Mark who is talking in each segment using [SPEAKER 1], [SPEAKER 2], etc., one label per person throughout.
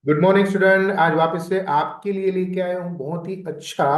[SPEAKER 1] Good morning student. आज वापस से आपके लिए लेके आया हूँ बहुत ही अच्छा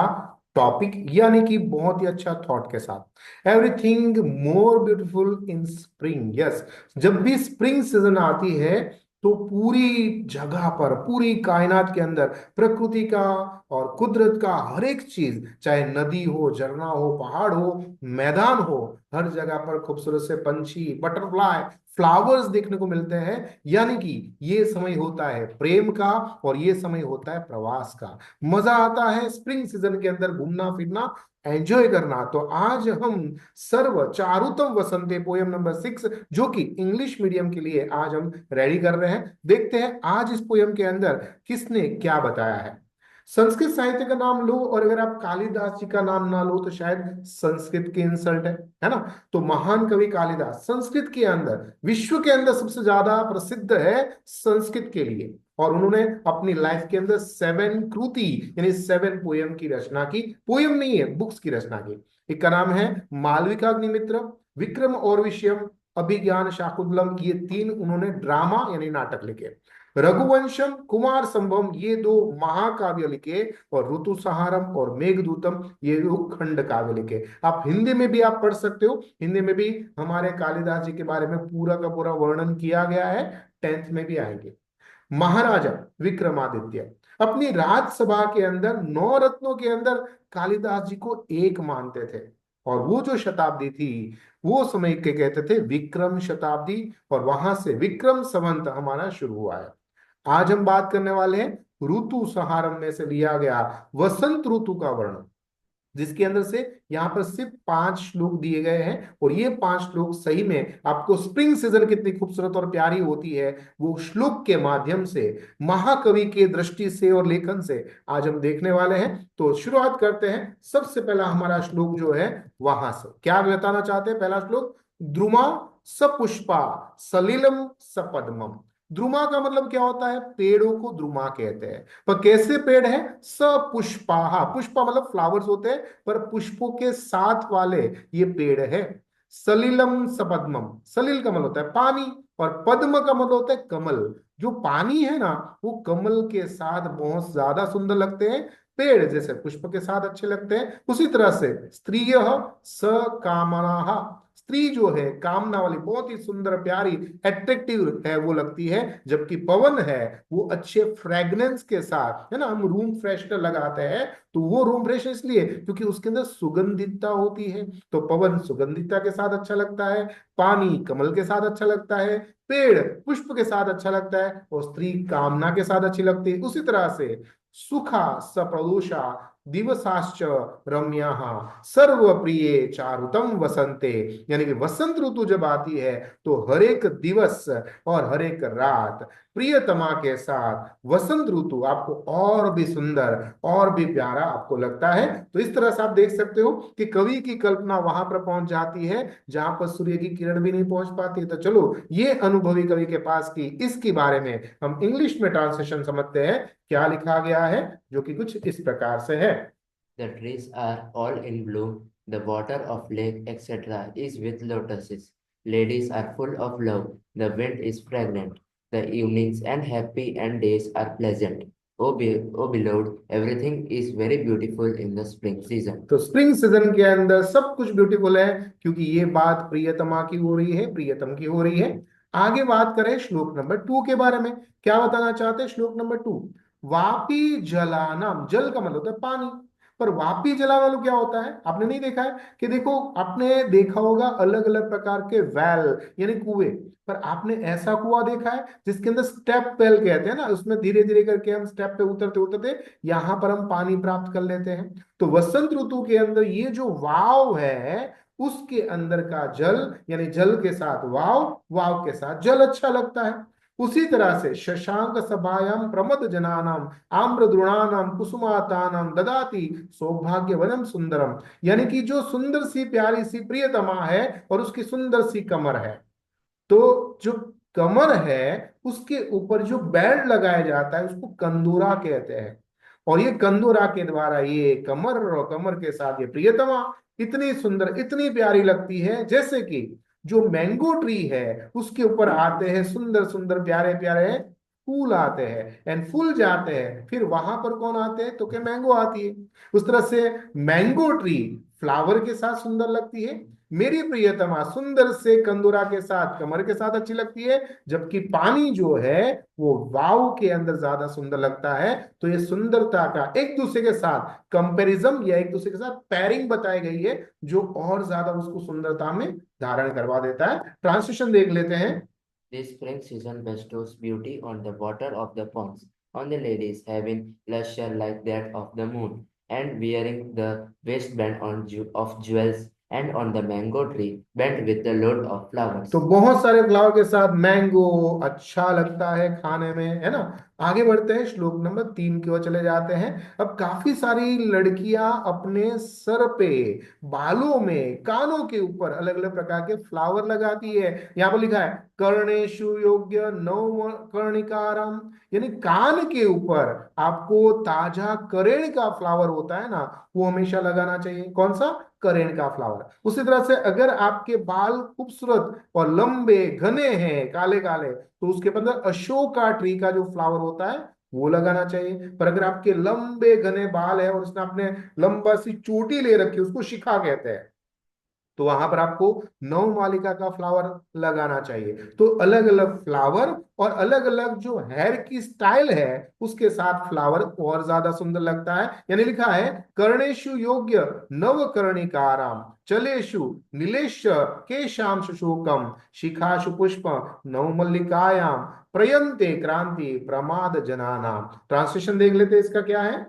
[SPEAKER 1] टॉपिक, यानी कि बहुत ही अच्छा थॉट के साथ। Everything more beautiful in spring. Yes, जब भी स्प्रिंग सीजन आती है तो पूरी जगह पर, पूरी कायनात के अंदर प्रकृति का और कुदरत का हर एक चीज, चाहे नदी हो, झरना हो, पहाड़ हो, मैदान हो, हर जगह पर खूबसूरत से पंछी, बटरफ्लाई, फ्लावर्स देखने को मिलते हैं। यानी कि ये समय होता है प्रेम का और ये समय होता है प्रवास का। मजा आता है स्प्रिंग सीजन के अंदर घूमना फिरना, एंजॉय करना। तो आज हम सर्व चारुतम वसंते पोयम नंबर 6, जो कि इंग्लिश मीडियम के लिए आज हम रेडी कर रहे हैं। देखते हैं आज इस पोयम के अंदर किसने क्या बताया है। संस्कृत साहित्य का नाम लो और अगर आप कालिदास जी का नाम ना लो तो शायद संस्कृत की इंसल्ट है ना। तो महान कवि कालिदास संस्कृत के अंदर, विश्व के अंदर सबसे ज्यादा प्रसिद्ध है संस्कृत के लिए। और उन्होंने अपनी लाइफ के अंदर 7 कृति यानी 7 पोयम की रचना की। पोयम नहीं है, बुक्स की रचना की। एक का नाम है मालविकाग्निमित्र, विक्रम और विषयम, अभिज्ञान शाकुंतलम, ये 3 उन्होंने ड्रामा यानी नाटक लिखे। रघुवंशम, कुमार संभवम, ये 2 महाकाव्य लिखे। और ऋतुसंहारम और मेघदूतम, ये 2 खंड काव्य लिखे। आप हिंदी में भी आप पढ़ सकते हो। हिंदी में भी हमारे कालिदास जी के बारे में पूरा का पूरा वर्णन किया गया है, 10th में भी आएंगे। महाराजा विक्रमादित्य अपनी राजसभा के अंदर 9 रत्नों के अंदर कालिदास जी को एक मानते थे। और वो जो शताब्दी थी, वो समय के कहते थे विक्रम शताब्दी। और वहां से विक्रम संवत हमारा शुरू हुआ है। आज हम बात करने वाले हैं ऋतु संहारम में से लिया गया वसंत ऋतु का वर्णन, जिसके अंदर से यहाँ पर सिर्फ 5 श्लोक दिए गए हैं। और ये 5 श्लोक सही में आपको स्प्रिंग सीजन कितनी खूबसूरत और प्यारी होती है वो श्लोक के माध्यम से, महाकवि के दृष्टि से और लेखन से आज हम देखने वाले हैं। तो शुरुआत करते हैं। सबसे पहला हमारा श्लोक जो है वहां से क्या बताना चाहते हैं। पहला श्लोक, द्रुमा सपुष्पा सलिलम सपद्मम। द्रुमा का मतलब क्या होता है, पेड़ों को द्रुमा कहते हैं। पर कैसे पेड़ है, सपुष्पा, पुष्पा मतलब फ्लावर्स होते हैं, पर पुष्पों के साथ वाले ये पेड़ है। सलिलम सपद्मम, सलिल का मतलब होता है पानी, और पद्म का मतलब होता है कमल। जो पानी है ना, वो कमल के साथ बहुत ज्यादा सुंदर लगते हैं। पेड़ जैसे पुष्प के साथ अच्छे लगते हैं, उसी तरह से स्त्रिय सकामना, स्त्री जो है कामना वाली, बहुत ही सुंदर प्यारी एट्रैक्टिव है वो लगती है। जबकि पवन है वो अच्छे फ्रेग्रेंस के साथ, है ना, हम रूम फ्रेशनर लगाते हैं तो वो रूम फ्रेश इसलिए क्योंकि उसके अंदर सुगंधितता होती है। तो पवन सुगंधितता के साथ अच्छा लगता है, पानी कमल के साथ अच्छा लगता है, पेड़ पुष्प के साथ अच्छा लगता है, और स्त्री कामना के साथ अच्छी लगती है। उसी तरह से सुखा सप्रदोषा दिवसाश्च रम्या सर्व प्रिय चारुतम वसंते, यानी कि वसंत ऋतु जब आती है तो हर एक दिवस और हर एक रात प्रियतमा के साथ वसंत ऋतु आपको और भी सुंदर और भी प्यारा आपको लगता है। तो इस तरह से आप देख सकते हो कि कवि की कल्पना वहां पर पहुंच जाती है जहां पर सूर्य की किरण भी नहीं पहुंच पाती। तो चलो, ये अनुभवी कवि के पास की इसके बारे में हम इंग्लिश में ट्रांसलेशन समझते हैं। क्या लिखा गया है, जो कि कुछ इस प्रकार से है।
[SPEAKER 2] The trees are all in bloom. The water of lake, etc., is with lotuses. Ladies are full of love. The wind is fragrant. The evenings and happy and days are pleasant. O beloved, everything is very beautiful in the spring season.
[SPEAKER 1] तो spring season के अंदर सब कुछ beautiful है, क्योंकि ये बात प्रियतमा की हो रही है, प्रियतम की हो रही है। आगे बात करें श्लोक नंबर 2 के बारे में। क्या बताना चाहते हैं श्लोक नंबर 2, वापी जलानाम, जल का मतलब होता है पानी। पर वापी जला वालों क्या होता है, आपने नहीं देखा है कि देखो, आपने देखा होगा अलग अलग प्रकार के वेल यानी कुएं, पर आपने ऐसा कुआं देखा है जिसके अंदर स्टेप वेल कहते हैं ना, उसमें धीरे धीरे करके हम स्टेप पे उतरते उतरते यहाँ पर हम पानी प्राप्त कर लेते हैं। तो वसंत ऋतु के अंदर ये जो वाव है, उसके अंदर का जल, यानी जल के साथ वाव, वाव के साथ जल अच्छा लगता है। उसी तरह से शशांक सभायाम प्रमद जनानाम आम्र द्रोणानाम कुसुमातानाम ददाति सौभाग्य वनम सुंदरम, यानी कि जो सुंदर सी प्यारी सी प्रियतमा है और उसकी सुंदर सी कमर है। तो जो कमर है उसके ऊपर जो बैंड लगाया जाता है उसको कंदूरा कहते हैं। और ये कंदूरा के द्वारा ये कमर और कमर के साथ ये प्रियतमा इतनी सुंदर इतनी प्यारी लगती है, जैसे कि जो मैंगो ट्री है उसके ऊपर आते हैं सुंदर सुंदर प्यारे प्यारे फूल आते हैं एंड फूल जाते हैं, फिर वहां पर कौन आते हैं, तो क्या मैंगो आती है। उस तरह से मैंगो ट्री फ्लावर के साथ सुंदर लगती है, मेरी प्रियतमा सुंदर से कंदुरा के साथ, कमर के साथ अच्छी लगती है, जबकि पानी जो है वो वाव के अंदर ज्यादा सुंदर लगता है। तो ये सुंदरता का एक दूसरे के साथ कंपैरिजन या एक दूसरे के साथ पैरिंग बताई गई है, जो और ज्यादा उसको सुंदरता में धारण करवा देता है। ट्रांसलेशन देख लेते हैं।
[SPEAKER 2] This spring season bestows beauty on the water of the ponds, on the ladies having lustre like that of the moon, and wearing the waistband of jewels, and on the mango tree bent with the load of
[SPEAKER 1] तो
[SPEAKER 2] flowers.
[SPEAKER 1] बहुत सारे flower के साथ mango अच्छा लगता है खाने में, है ना। आगे बढ़ते हैं, श्लोक नंबर 3 की ओर चले जाते हैं। अब काफी सारी लड़कियां अपने सर पे, बालों में, कानों के ऊपर अलग अलग प्रकार के फ्लावर लगाती है। यहाँ पर लिखा है कर्णेशु योग्य नव कर्णिकारम, यानी कान के ऊपर आपको ताजा करेण का फ्लावर होता है ना, वो हमेशा लगाना चाहिए। कौन सा, करेण का फ्लावर। उसी तरह से अगर आपके बाल खूबसूरत और लंबे घने हैं, काले काले, तो उसके अंदर अशोका ट्री का जो फ्लावर होता है वो लगाना चाहिए। पर अगर आपके लंबे घने बाल है और उसने आपने लंबा सी चोटी ले रखी है, उसको शिखा कहते हैं, तो वहां पर आपको नवमालिका का फ्लावर लगाना चाहिए। तो अलग अलग फ्लावर और अलग अलग जो हेयर की स्टाइल है उसके साथ फ्लावर और ज्यादा सुंदर लगता है। यानी लिखा है कर्णेशु योग्य नव कर्णिकाराम, चलेशु नीलेश केशाम शोकम, शिखाशु पुष्प नवमल्लिकायाम, प्रयंते क्रांति प्रमाद जनानाम। ट्रांसलेशन देख लेते हैं इसका क्या है।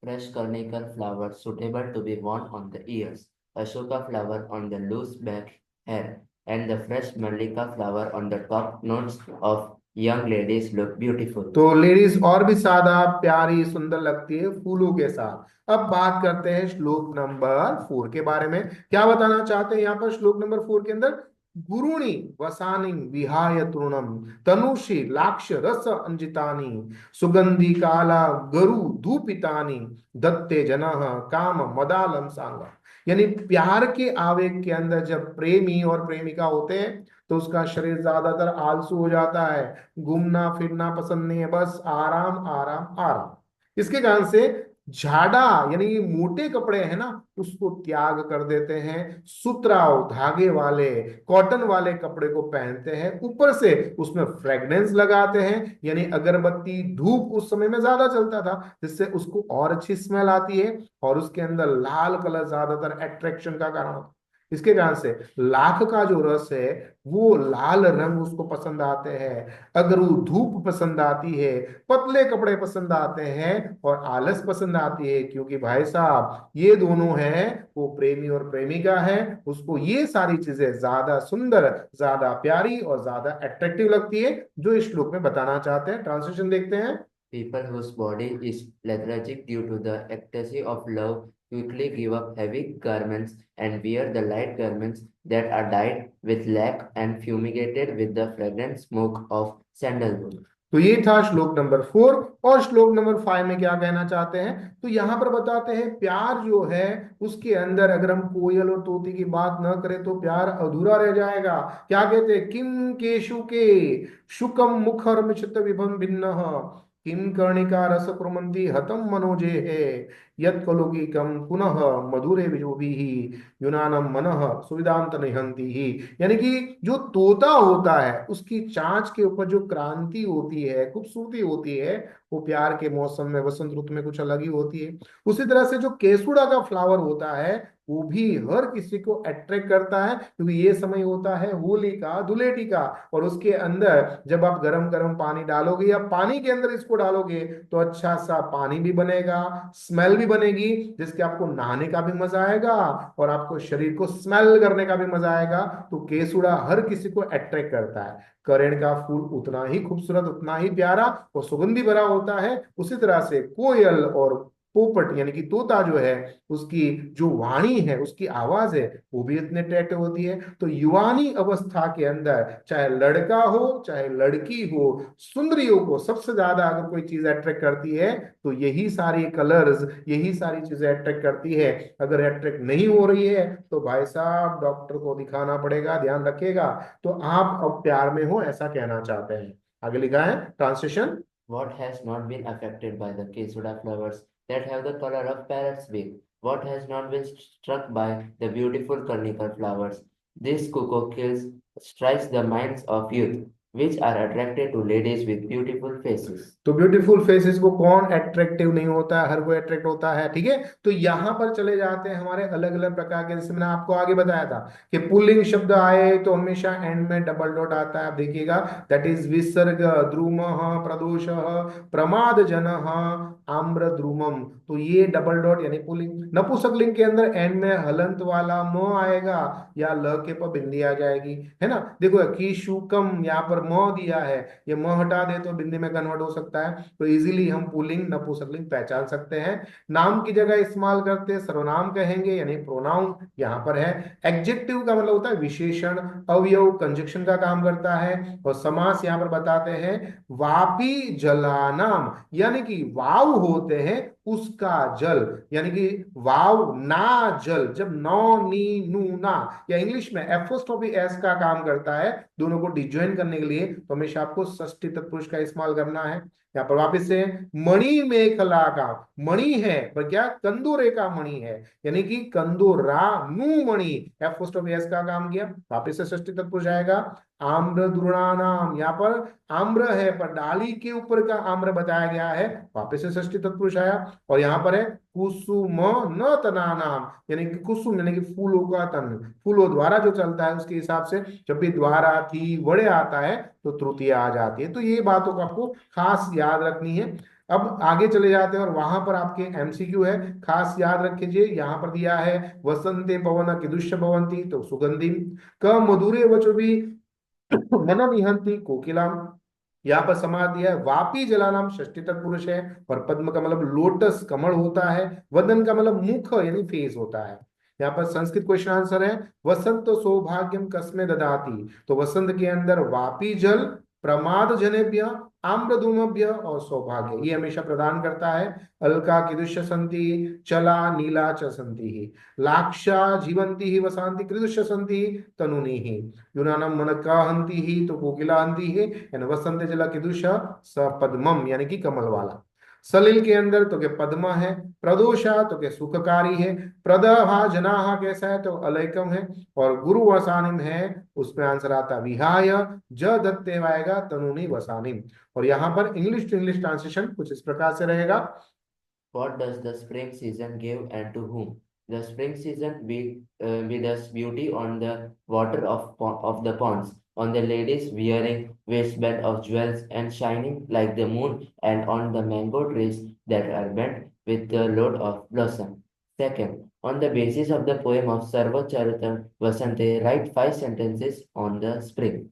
[SPEAKER 2] Fresh carnical flower suitable to be worn on the ears, Ashoka flower on the loose back hair, and the fresh Mallika flower on the top notes of young ladies look beautiful.
[SPEAKER 1] तो ladies और भी सादा प्यारी सुंदर लगती है फूलों के साथ। अब बात करते हैं श्लोक नंबर 4 के बारे में। क्या बताना चाहते हैं यहाँ पर श्लोक नंबर 4 के अंदर, गुरुणी वसानी विहाय तृणम, तनुषी लाक्ष रस अंजितानी, सुगंधि काला गरु धूपितानी, दत्ते जनः काम मदालम सांग। यानी प्यार के आवेग के अंदर जब प्रेमी और प्रेमिका होते हैं तो उसका शरीर ज्यादातर आलसू हो जाता है, घूमना फिरना पसंद नहीं है, बस आराम आराम आराम। इसके कारण से झाड़ा यानी ये मोटे कपड़े हैं ना, उसको त्याग कर देते हैं, सुतराव धागे वाले कॉटन वाले कपड़े को पहनते हैं, ऊपर से उसमें फ्रेग्रेंस लगाते हैं, यानी अगरबत्ती धूप उस समय में ज्यादा चलता था, जिससे उसको और अच्छी स्मेल आती है, और उसके अंदर लाल कलर ज्यादातर अट्रैक्शन का कारण होता है। इसके कारण से लाख का जो रस है वो लाल रंग उसको पसंद आते हैं, अगर वो धूप पसंद आती है, पतले कपड़े पसंद आते हैं, और आलस पसंद आती है, क्योंकि भाई साहब ये दोनों हैं, वो प्रेमी और प्रेमिका है, उसको ये सारी चीजें ज्यादा सुंदर, ज्यादा प्यारी और ज्यादा अट्रैक्टिव लगती है, जो इस श्लोक में बताना चाहते हैं। ट्रांसलेशन देखते हैं।
[SPEAKER 2] People whose body is lethargic due to the ecstasy of love quickly give up heavy garments and wear the light garments that are dyed with lac and fumigated with the fragrant smoke of sandalwood.
[SPEAKER 1] तो ये था श्लोक number 4। और श्लोक number 5 में क्या कहना चाहते हैं, तो यहां पर बताते हैं प्यार जो है उसके अंदर अगर हम कोयल और तोती की बात न करें तो प्यार अधूरा रह जाएगा। क्या कहते हैं, किम केशु के शुकम मुखर मिश्रित विभम भिन्न, किम कर्णिका रस कुर्वन्ति हतम मनोजे है, यत् कलौकिकम पुनः मधुरे विजोभिः युनानम मनः सुविदांत निहंति ही। यानी कि जो तोता होता है उसकी चांच के ऊपर जो क्रांति होती है, खूबसूरती होती है, वो प्यार के मौसम में वसंत ऋतु में कुछ अलग ही होती है। उसी तरह से जो केसुड़ा का फ्लावर होता है वो भी हर किसी को अट्रैक्ट करता है, क्योंकि ये समय होता है होली का, धुलेटी का, और उसके अंदर जब आप गरम गरम पानी डालोगे या पानी के अंदर इसको डालोगे तो अच्छा सा पानी भी बनेगा, स्मेल भी बनेगी, जिसके आपको नहाने का भी मजा आएगा और आपको शरीर को स्मेल करने का भी मजा आएगा। तो केसुड़ा हर किसी को अट्रैक्ट करता है। करेण का फूल उतना ही खूबसूरत, उतना ही प्यारा और सुगंधि भरा होता है। उसी तरह से कोयल और पोपट यानी कि तोता जो है, उसकी जो वाणी है, उसकी आवाज है, वो भी इतने अट्रैक्टिव होती है। तो युवानी अवस्था के अंदर चाहे लड़का हो चाहे लड़की हो, सुंदरियों को सबसे ज्यादा अगर कोई चीज अट्रैक्ट करती है तो यही सारी कलर्स, यही सारी चीजें अट्रैक्ट करती है। अगर अट्रैक्ट नहीं हो रही है तो भाई साहब डॉक्टर को दिखाना पड़ेगा, ध्यान रखिएगा। तो आप अब प्यार में हो ऐसा कहना चाहते हैं। आगे लिखा है translation.
[SPEAKER 2] What has not been affected by the Kesuda flowers that have the color of parrot's beak? What has not been struck by the beautiful cornical flowers? This cuckoo kills strikes the minds of youth, which are attracted to ladies with beautiful faces.
[SPEAKER 1] तो beautiful faces को कौन attractive नहीं होता है, हर कोई attract होता है, ठीक है। तो यहाँ पर चले जाते हैं हमारे अलग अलग प्रकार के, जैसे मैंने आपको आगे बताया था कि पुल्लिंग शब्द आए तो हमेशा एंड में डबल डॉट आता है, आप देखिएगा, दैट इज विसर्ग, द्रुम, प्रदोष, प्रमाद जन, आम्र द्रुमम। तो ये डबल डॉट यानी पुल्लिंग। नपुंसकलिंग के अंदर एंड में हलंत वाला म आएगा या ल के पर बिंदी आ जाएगी, है ना। देखो की शुकम, यहाँ पर म दिया है, ये म हटा दे तो बिंदी में कन्वर्ट हो सकता है। तो इजीली हम पुल्लिंग नपुंसकलिंग पहचान सकते हैं। नाम की जगह इस्तेमाल करते हैं सर्वनाम कहेंगे यानी प्रोनाउन यहाँ पर है। एडजेक्टिव का मतलब होता है विशेषण, अवयव, कंजक्शन का काम करता है। और समास यहाँ पर बताते हैं वापी जलानाम, यानी कि वाव होते हैं उसका जल, यानी कि वाव ना जल, जब नौ नी नू ना, या इंग्लिश में एपोस्ट्रोफी एस का काम करता है दोनों को डिजॉइन करने के लिए, तो हमेशा आपको षष्ठी तत्पुरुष का इस्तेमाल करना है। यहाँ पर वापिस से मणि मेखला का, मणि है पर क्या कंदोरे का मणि है, यानी कि कंदोरा नु मणि, एपोस्ट्रोफी एस का काम किया, वापिस से षष्ठी तत्पुरुष आएगा। आम्र दुर्णानाम, यहाँ पर आम्र है पर डाली के ऊपर का आम्र बताया गया है, वापिस से षष्ठी तत्पुरुष आया। और यहाँ पर है कुसुम न तनानाम, यानी कि कुसुम यानी कि फूलों का तन, फूलों द्वारा जो चलता है उसके हिसाब से जब भी द्वारा थी वड़े आता है तो तृतीया आ जाती है। तो ये बातों को आपको खास याद रखनी है। अब आगे चले जाते हैं और वहां पर आपके एमसीक्यू है, खास याद रखिए। यहाँ पर दिया है वसंते पवन कीदृश भवंती, तो सुगंधि, क मधुरे वचो भी मन निहंती कोकिलाम। यहाँ पर समाज दिया है वापी जलानाम, षष्ठी तत्पुरुष है। और पद्म का मतलब लोटस कमल होता है। वदन का मतलब मुख यानी फेस होता है। यहाँ पर संस्कृत क्वेश्चन आंसर है वसंत सौभाग्यम कस्मे ददाती, तो वसंत के अंदर वापी जल, प्रमाद जनेभ्य, आम्रधूमभ्य और सौभाग्य ये हमेशा प्रदान करता है। अलका कीदृश संति, चला नीला च संति ही, लाक्षा जीवंती ही वसांति कीदृश संति तनुनी ही, यूनानम मनका हंति ही, तो कोकिला हंति ही, यानी वसंत जला कीदृश स पद्मम, यानी कि कमल वाला। सलिल के अंदर तो क्या पद्मा है। प्रदोषा तो क्या सुखकारी है। प्रदहा जनाहा कैसा है तो अलैकम है। और गुरु वसानिम है, उसमें आंसर आता विहाय, ज दत्ते आएगा तनुनी वसानिम। और यहाँ पर इंग्लिश टू इंग्लिश ट्रांसलेशन कुछ इस प्रकार से रहेगा।
[SPEAKER 2] What does the spring season give and to whom? The spring season with us beauty on the water of the ponds, on the ladies wearing waistband of jewels and shining like the moon, and on the mango trees that are bent with the load of blossom. Second, on the basis of the poem of Sarva Charitam Vasante, write 5 sentences on the spring.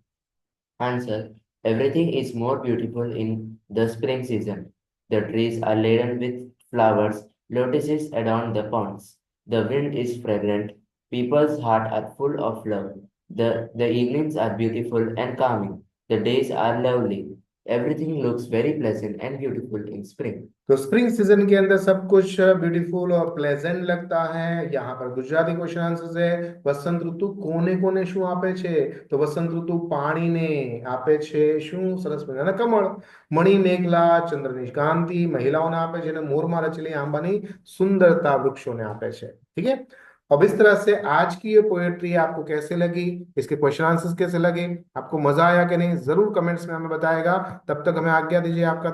[SPEAKER 2] Answer: everything is more beautiful in the spring season. The trees are laden with flowers, lotuses adorn the ponds. The wind is fragrant, people's hearts are full of love. The evenings are beautiful and calming. The days are lovely. Everything looks very pleasant and beautiful in spring.
[SPEAKER 1] तो spring season के अंदर सब कुछ beautiful और pleasant लगता है। यहाँ पर गुजराती क्वेश्चन आंसर है वसंत ऋतु कोने कोने शू आपे छे, तो वसंत ऋतु पानी ने आपे छे शू सरस मजाना कमळ। मणि मेघला चंद्र निष्कांति महिलाओं ने आपे छे, मोर में रचेली आंबानी सुंदरता वृक्षों ने आपे छे, ठीक है। अब इस तरह से आज की ये पोएट्री आपको कैसे लगी, इसके क्वेश्चन आंसर्स कैसे लगे, आपको मजा आया कि नहीं, जरूर कमेंट्स में हमें बताएगा। तब तक हमें आज्ञा दीजिए, आपका